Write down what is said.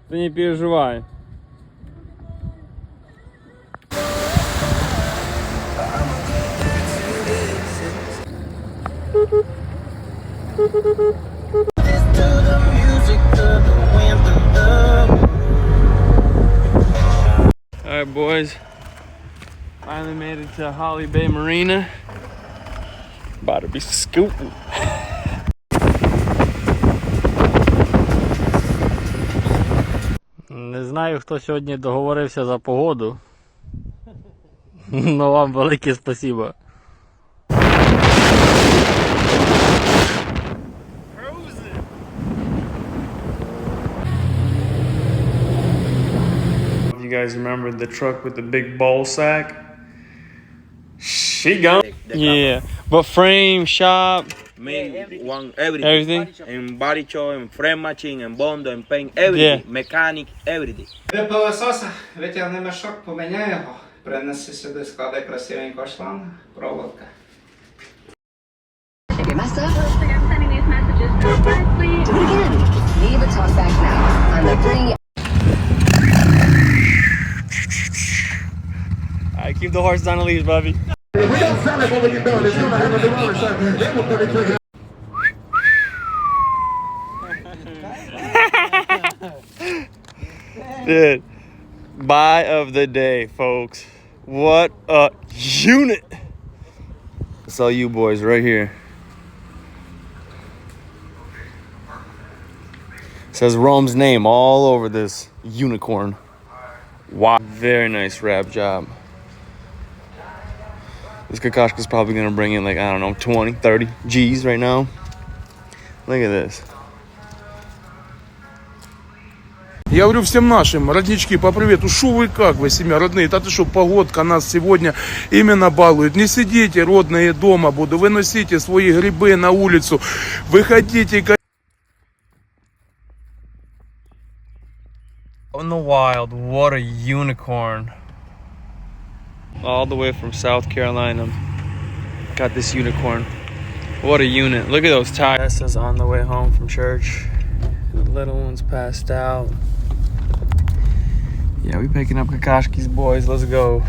Ты не переживай. Alright boys, finally made it to Holly Bay Marina. About to be scooting. Не знаю, хто сьогодні договорився за погоду. Но вам велике спасибо. You guys remember the truck with the big ball sack? She gone. Yeah, but frame, shop, everything. And body show, and frame matching, and bondo, and paint, everything. Yeah. Mechanic, everything. До пилососа, витягни мішок, поміняй його, принеси сюди, складай красивенько шланг, проводка. If you mess up, I'm sending these messages precisely. Do it again. Leave a talk back now. I'm like bringing. Alright, keep the horses on the leash, Bobby. Dude, buy of the day, folks. What a unit! That's all you boys right here. Says Rome's name all over this unicorn. Wow, very nice wrap job. This Kakashka's probably gonna bring in like, I don't know, 20, 30 G's right now. Look at this. Я говорю всем нашим, роднички, по привету, шо вы, как вы, семья, родные, да ты шо, погодка нас сегодня именно балует. Не сидите, родные, дома буду, выносите свои грибы на улицу, выходите. In the wild, what a unicorn. All the way from South Carolina. Got this unicorn. What a unit. Look at those tires. This is on the way home from church. The little one's passed out. Yeah, we picking up Kakashki's boys. Let's go.